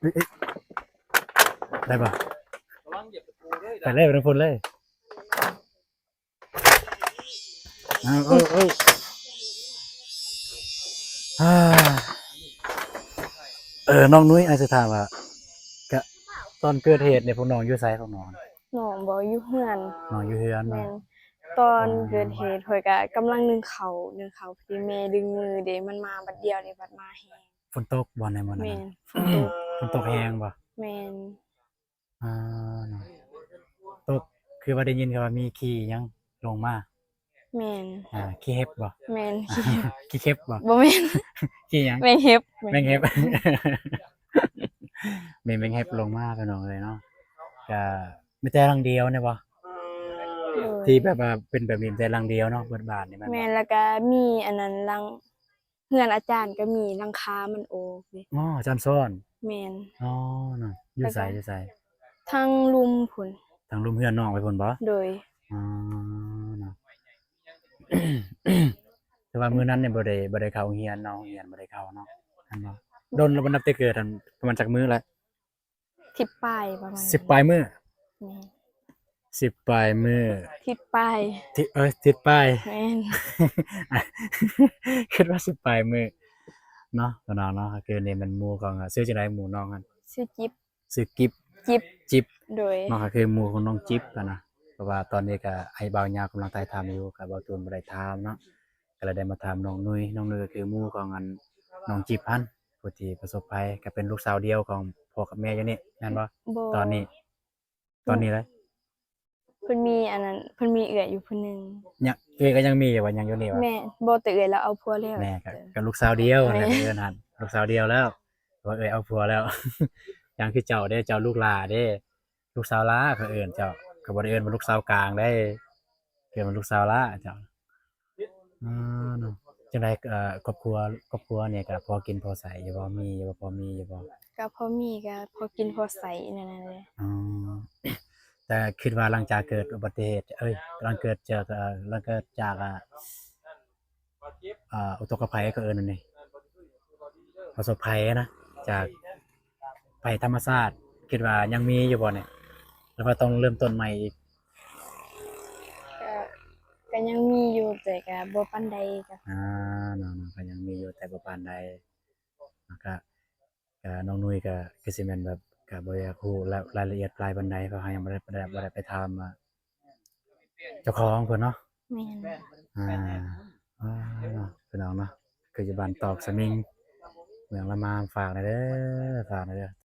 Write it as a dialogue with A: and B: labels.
A: เอ้ยได้ป่ะ
B: ระวังเหยียบตะปูด้วย
A: ไปเลยไปทุกคนเลยเอาอ่าน้องนุ้ยอาจจะถามว่ากะตอนเกิดเหตุเนี่ยพวกน้องอยู่ไสพวกน้อง
C: น้องบ่อยู่เฮือน
A: น้องอยู่เฮือน
C: แม่
A: เนาะ
C: นตอนเกิดเหตุข้อยก็กำลังนึ่งข้าวพอดีแม่ดึงมือเด้มันมาบัดเดียวนี่บัดมาแฮง
A: ฝนตกบ่ในมื้อนั้น
C: แม่น
A: น่ะ
C: ฝนตก
A: ฝนตกแฮงบ่
C: แม่น
A: อ่าเนาะตกคือว่าได้ยินเขาว่ามีขี้หยังลงมา
C: แม่น
A: ขี้เห็บบ่
C: แม่น
A: ขี้เข็บบ่
C: บ่แม่น
A: ขี้หยัง
C: แม่งเฮ็บ
A: แมงเห็บ มีแมงเห็บลงมาพี่น้องเลยเนาะก็มีแต่รังเดียวเนี่ยบ่ที่แบบว่าเป็นแบบนี้แต่รังเดียวเนาะเบิดบาทนี่มัน
C: แม่นแล้วก็มีอันนั้นเฮือนอาจารย์ก็มีหลังคามันโอกนี่
A: อ๋ออาจารย์ซ่อน
C: แม่น
A: อ๋อน่ะอยู่ไสอยู่ไส
C: ทางลุมพุ่น
A: ทางลุมเฮือนน้องไปพุ่นบ่
C: โดย
A: อ๋อน่ะ แต่ว่ามื้อนั้นเนี่ยบ่ได้เข้าโรงเรียนเนาะโรงเรียนบ่ได้เข้าเนาะอันบ่โดนแล้วบ่นับแต่เกิดอันประมาณจักมื้อละ
C: ทิศปลายประมาณ
A: 10ปลายมื้อ
C: แม่น
A: 10ปลายมื้อ
C: ทิศปลาย
A: ที่10ปลาย
C: แม่น
A: คิดว่า10ปลายมื้อเนาะพี่น้องเนาะคือนี่มันหมู่ของชื่อจังได๋หมู่น้องกัน
C: ชื่อจิ๊บ
A: ชื่อกิ๊บ
C: จิ๊บ
A: จิ๊บ
C: โดย
A: เนาะก็คือหมู่ของน้องจิ๊บอะนะเพราะว่าตอนนี้ก็ไอ้บ่าวยาวกำลังถ่ายทำอยู่ก็บ่ตูนบ่ได้ถามเนาะก็เลยได้มาถามน้องนุ้ยก็คือหมู่ของอันน้องจิ๊บหั้นผู้ที่ประสบภัยก็เป็นลูกสาวเดียวของพ่อกับแม่อยู่นี่แม่นบ่
C: บ่
A: ตอนนี้เลย
C: เพิ่นมีอันนั้นเพิ่นมีเอื้อยอยู่ผู้หนึง
A: ยังก็ยังมีอยู่ว่ายังอยู่นี่วะ
C: แม่บ่แต่เอื้อยแล้วเอาผัวแล้ว
A: แม่ก็ลูกสาวเดียวนั่นแหละเอิ้นหั่นลูกสาวเดียวแล้วว่าเอาผัวแล้ว ยังคือเจ้าเด้เจ้าลูกหลาเด้ลูกสาวหล้าเขาเอิ้นเจ้าก็บ่ได้เอิ้นว่าลูกสาวกลางได้เอิ้นว่าลูกสาวหล้าเจ้าเนาะจังได๋ครอบครัวเนี่ยก็พอกินพอใช้อยู่บ่มีอยู่บ่พอมีอยู่บ่
C: ก็พอมีก็พอกินพอใช้นั่นน่ะแหละ
A: อ๋อ แต่คิดว่าหลังจากเกิดอุบัติเหตุหลังเกิดจากหลังเกิดจากอุทกภัยก็เอิ้นนั่นนี่ประสบภัยนะจากภัยธรรมชาติคิดว่ายังมีอยู่บ่เนี่ยหรือว่าต้องเริ่มต้นใหม่อีก
C: ก็ก็ยังมีอยู่แต่ก็บ่ปานใดจ้ะ
A: เนาะๆก็ยังมีอยู่แต่บ่ปานใดก็น้องนุ้ยก็คือสิแม่นแบบก็บ่อยากรู้รายละเอียดปลายปานใดเพราะเรายังบ่ได้ไปถามเจ้าของเพิ่นเนาะ
C: แม่น
A: อ่าเนาะพี่น้องเนาะคืออยู่บ้านตอกสมิงเมืองละมามฝากหน่อยเด้อ